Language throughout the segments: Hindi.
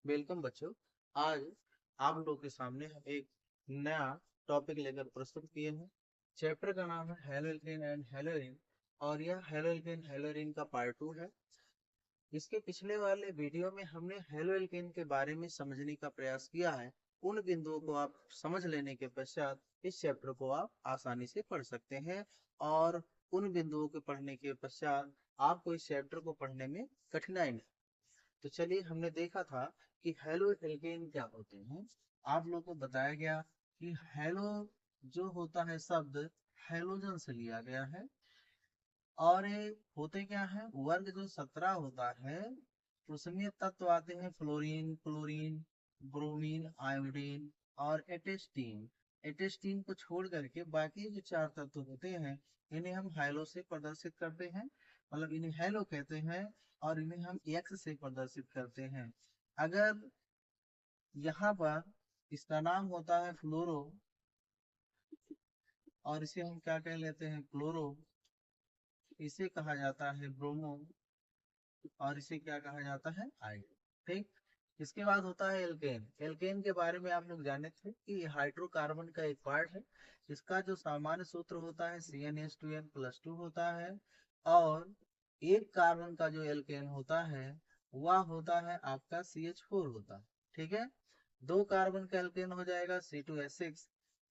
वेलकम बच्चों। आज आप लोगों के सामने हम एक नया टॉपिक लेकर प्रस्तुत किए हैं। चैप्टर का नाम है हेलोल्केन एंड हेलोइन और यह हेलोल्केन हेलोइन का पार्ट 2 है। इसके पिछले वाले वीडियो में हमने हेलोल्केन के बारे में समझने का प्रयास किया है। उन बिंदुओं को आप समझ लेने के पश्चात इस चैप्टर को आप आसानी से पढ़ सकते हैं और उन बिंदुओं को पढ़ने के पश्चात आपको इस चैप्टर को पढ़ने में कठिनाई नहीं। तो चलिए, हमने देखा था कि हेलो एल्केन क्या होते हैं। आप लोगों को बताया गया कि हेलो जो होता है शब्द हेलोजन से लिया गया है और ये होते क्या है, वर्ग जो 17 होता है उसमें तत्व आते हैं फ्लोरीन, क्लोरीन, ब्रोमीन, आयोडीन और एटेस्टीन। एटेस्टीन को छोड़ करके बाकी जो 4 तत्व होते हैं इन्हें हम हेलो से प्रदर्शित करते हैं, मतलब इन्हें हेलो कहते हैं और इन्हें हम एक्स से प्रदर्शित करते हैं। अगर यहाँ पर इसका नाम होता है फ्लोरो और इसे हम क्या कह लेते हैं, क्लोरो। इसे कहा जाता है ब्रोमो और इसे क्या कहा जाता है, आयोडीन। ठीक। इसके बाद होता है एल्केन। एल्केन के बारे में आप लोग जाने थे कि ये हाइड्रोकार्बन का एक पार्ट है। इसका जो सामान्य सूत्र होता है CnH2n+2 होता है और एक कार्बन का जो एल्केन होता है वह होता है आपका CH4 होता है। ठीक है। 2 कार्बन का एल्केन हो जाएगा C2H6।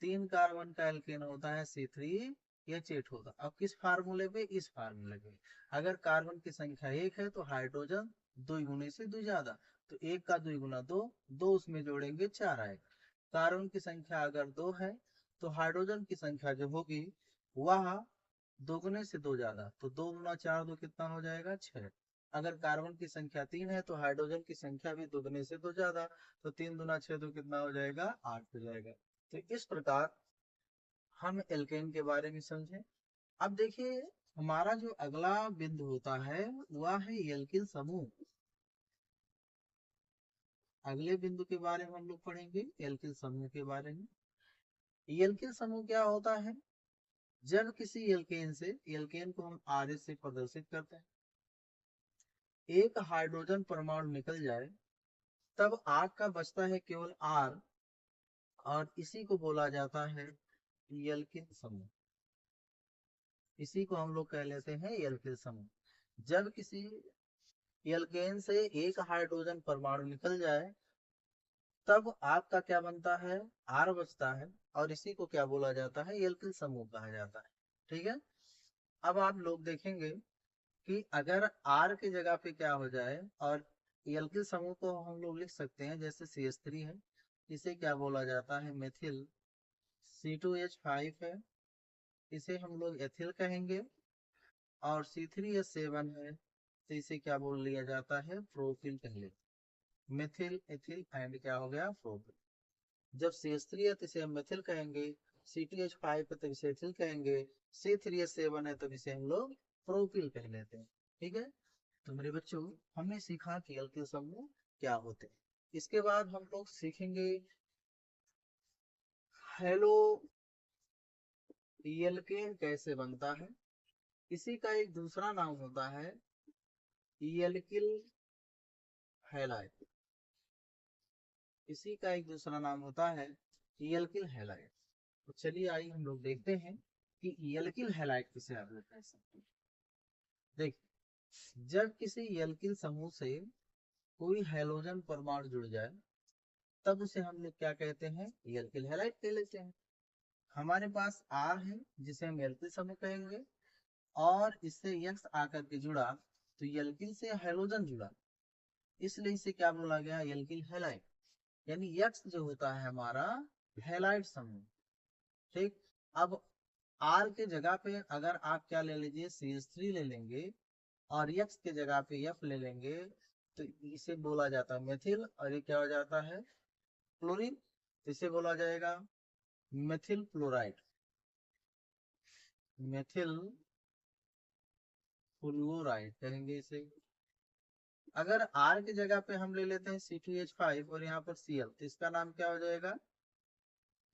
3 कार्बन का एल्केन होता है C3H8 होगा। अब किस फार्मूले पे, इस फार्मूले पे अगर कार्बन की संख्या 1 है तो हाइड्रोजन 2 गुने से 2 ज्यादा, तो 1 का 2 गुना 2, 2 उसमें जोड़ेंगे 4 आएगा। कार्बन की संख्या अगर 2 है तो हाइड्रोजन की संख्या जो होगी वह 2 गुने से 2 ज्यादा, तो 2 गुना 4 2 कितना हो जाएगा, 6। अगर कार्बन की संख्या 3 है तो हाइड्रोजन की संख्या भी 2 गुने से 2 ज्यादा, तो 3 गुना 6 2 कितना हो जाएगा, 8 हो जाएगा। तो इस प्रकार हम एल्केन के बारे में समझे। अब देखिए, हमारा जो अगला बिंदु होता है वह है एल्किल समूह। अगले बिंदु के बारे में हम लोग पढ़ेंगे एल्किल समूह के बारे में। एल्किल समूह क्या होता है, जब किसी एल्केन से, एल्केन को हम आर से प्रदर्शित करते हैं, एक हाइड्रोजन परमाणु निकल जाए तब आग का बचता है केवल आर और इसी को बोला जाता है एल्किल समूह। इसी को हम लोग कह लेते हैं एल्किल समूह। जब किसी एल्केन से एक हाइड्रोजन परमाणु निकल जाए तब आपका क्या बनता है, आर बचता है और इसी को क्या बोला जाता है, एल्किल समूह कहा जाता है। ठीक है। अब आप लोग देखेंगे कि अगर आर की जगह पे क्या हो जाए और एल्किल समूह को हम लोग लिख सकते हैं, जैसे CH3 है, इसे क्या बोला जाता है, मेथिल। C2H5 है, इसे हम लोग एथिल कहेंगे और C3H7 है तो इसे क्या बोल लिया जाता है, प्रोपिल कह लेते। मेथिल, एथिल एंड क्या हो गया, प्रोपिल। जब CH3 है तो इसे हम मेथिल कहेंगे, C2H5 है तो इसे एथिल कहेंगे, C3H7 है तो इसे हम लोग प्रोपिल कह लेते हैं। ठीक है। तो मेरे बच्चों, हमने सीखा कि एल्किल समूह क्या होते हैं। इसके बाद हम लोग सीखेंगे हेलो एल्केन कैसे बनता है। इसी का एक दूसरा नाम होता है एल्किल हैलाइड। इसी का एक दूसरा नाम होता है एल्किल हैलाइड। तो चलिए आइए हम लोग देखते हैं कि एल्किल हैलाइड किसे आप लोग कह सकते हैं। देखिए, जब किसी एल्किल समूह से कोई हैलोजन परमाणु जुड़ जाए तब उसे हम लोग क्या कहते हैं, एल्किल हैलाइड कह लेते हैं। हमारे पास आर है जिसे हम एल्किल समूह कहेंगे और इससे यक्स आकर के जुड़ा तो एल्किल से हैलोजन जुड़ा, इसलिए इसे क्या बोला गया, एल्किल हैलाइड। यानी यक्स जो होता है हमारा हैलाइड समूह। ठीक। अब आर के जगह पे अगर आप क्या ले लीजिए, CH3 ले लेंगे और यक्स के जगह पे एफ ले लेंगे तो इसे बोला जाता है मेथिल और ये क्या हो जाता है, क्लोरीन। इसे बोला जाएगा मेथिल क्लोराइड, मेथिल फ्लूराइड कहेंगे इसे। अगर आर की जगह पे हम ले लेते हैं C2H5 और यहाँ पर Cl तो इसका नाम क्या हो जाएगा,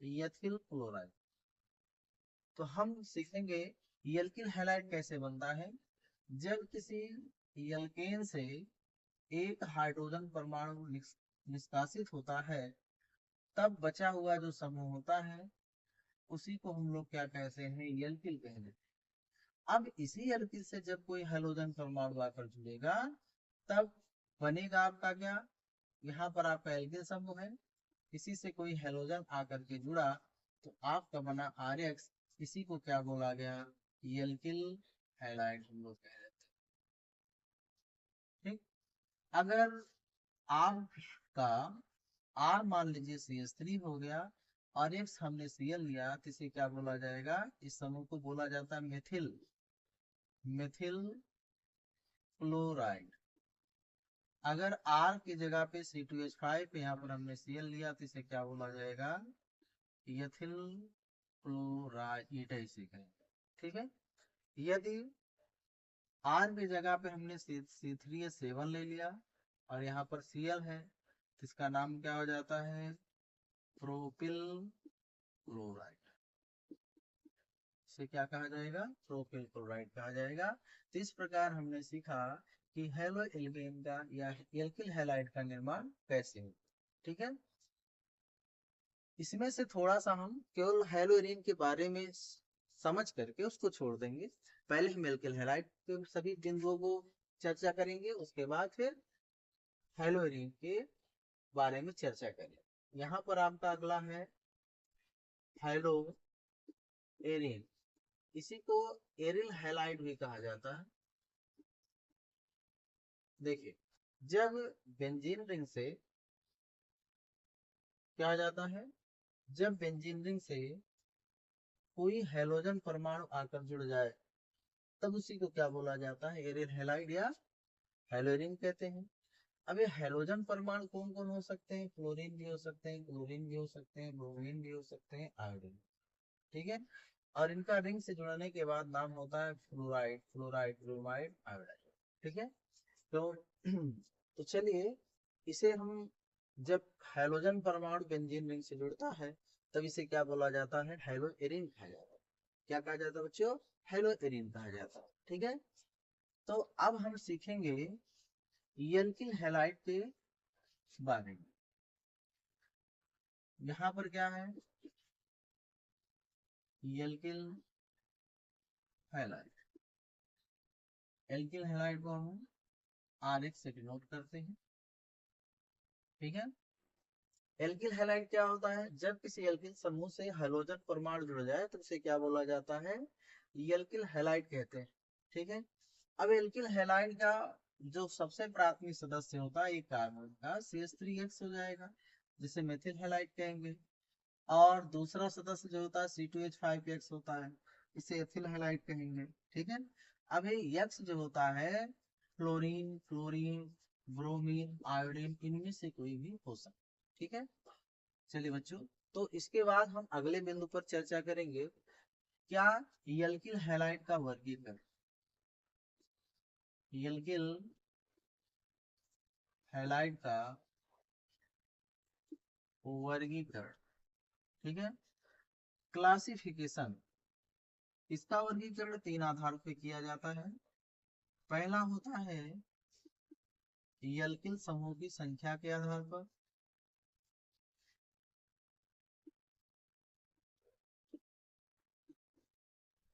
एथिल क्लोराइड। तो हम सीखेंगे एल्किल हैलाइड कैसे बनता है। जब किसी एल्केन से एक हाइड्रोजन परमाणु निष्कासित होता है तब बचा हुआ जो समूह होता है उसी को हम लोग क्या कहते हैं, एल्किल कहते हैं। अब इसी एल्किल से जब कोई हैलोजन परमाणु आकर जुड़ेगा तब बनेगा आपका क्या, यहाँ पर आपका एल्किल समूह है, इसी से कोई हैलोजन आकर के जुड़ा तो आपका बना RX, इसी को क्या बोला गया, एल्किल हैलाइड हम लोग कह देते हैं। ठीक, अगर आपका R मान लीजिए CH3 हो गया और X हमने Cl लिया तो इसे क्या बोला जाएगा, इस समूह को बोला जाता है मेथिल, मेथिल क्लोराइड। अगर R की जगह पे C2H5 यहाँ पर हमने Cl लिया तो इसे क्या बोला जाएगा, एथिल क्लोराइड इसे कहेंगे। ठीक है, यदि R की जगह पे हमने C3H7 ले लिया और यहाँ पर Cl है तो इसका नाम क्या हो जाता है, प्रोपिल क्लोराइड। इसे क्या कहा जाएगा, प्रोपिल क्लोराइड कहा जाएगा। तो इस प्रकार हमने सीखा कि हेलो एल्केन का या एल्किल हैलाइड का निर्माण कैसे हो। ठीक है, इसमें से थोड़ा सा हम केवल हेलोइरिन के बारे में समझ करके उसको छोड़ देंगे। पहले हम एल्किल हैलाइड के सभी बिंदुओं को चर्चा करेंगे, उसके बाद फिर हेलोइरिन के बारे में चर्चा करेंगे। यहाँ पर आपका अगला है हेलोइरिन, इसी को एरिल हैलाइड भी कहा जाता है। देखिए, जब बेंजीन रिंग से क्या हो जाता है, जब बेंजीन रिंग से कोई हैलोजन परमाणु आकर जुड़ जाए तब उसी को क्या बोला जाता है, एरिल हैलाइड या हेलोइरिन कहते हैं। अब ये हैलोजन परमाणु कौन कौन हो सकते हैं, क्लोरीन भी हो सकते हैं, क्लोरीन भी हो सकते हैं, ब्रोमीन भी हो सकते हैं, आयोडीन। ठीक है, और इनका रिंग से जुड़ने के बाद नाम होता है फ्लोराइड, फ्लोराइड, ब्रोमाइड, आयोडाइड। ठीक है, तो तो चलिए इसे हम, जब हैलोजन परमाणु बेंजीन रिंग से जुड़ता है तब इसे क्या बोला जाता है, हेलोइरिन कहा जाता है। क्या कहा जाता है बच्चों, हेलोइरिन कहा जाता है। ठीक है, तो अब हम सीखेंगे एल्किल हैलाइड के बारे में। यहाँ पर क्या है, एल्किल हैलाइड, एल्किल हैलाइड को हम RX से डिनोट करते हैं। ठीक है, एल्किल हैलाइड क्या होता है, जब किसी एल्किल समूह से हैलोजन परमाणु जुड़ जाए तो इसे क्या बोला जाता है, एल्किल हैलाइड कहते हैं। ठीक है, अब एल्किल हैलाइड का जो सबसे प्राथमिक सदस्य होता है एक कार्बन का CH3X हो जाएगा जिसे मेथिल हैलाइड कहेंगे, और दूसरा सदस्य जो होता है C2H5X होता है, इसे एथिल हैलाइड कहेंगे। ठीक है, अब ये X जो होता है फ्लोरीन, क्लोरीन, ब्रोमीन, आयोडीन, इनमें से कोई भी हो सकता है। ठीक है, चलिए बच्चों, तो इसके बाद हम अगले बिंदु पर चर्चा करेंगे, क्या एल्किल हैलाइड का वर्गीकरण, एल्किल हैलाइड का वर्गीकरण। ठीक है, क्लासिफिकेशन, इसका वर्गीकरण 3 आधारों पे किया जाता है। पहला होता है एल्किल समूह की संख्या के आधार पर,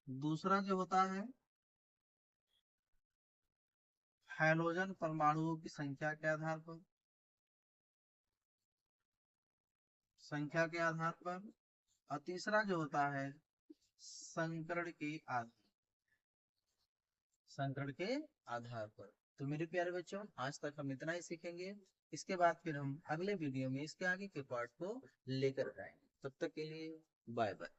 दूसरा जो होता है हैलोजन परमाणुओं की संख्या के आधार पर, संख्या के आधार पर, और तीसरा जो होता है संकरण के आधार, संकरण के आधार पर। तो मेरे प्यारे बच्चों, आज तक हम इतना ही सीखेंगे, इसके बाद फिर हम अगले वीडियो में इसके आगे के पार्ट को लेकर आएंगे। तब तक के लिए बाय बाय।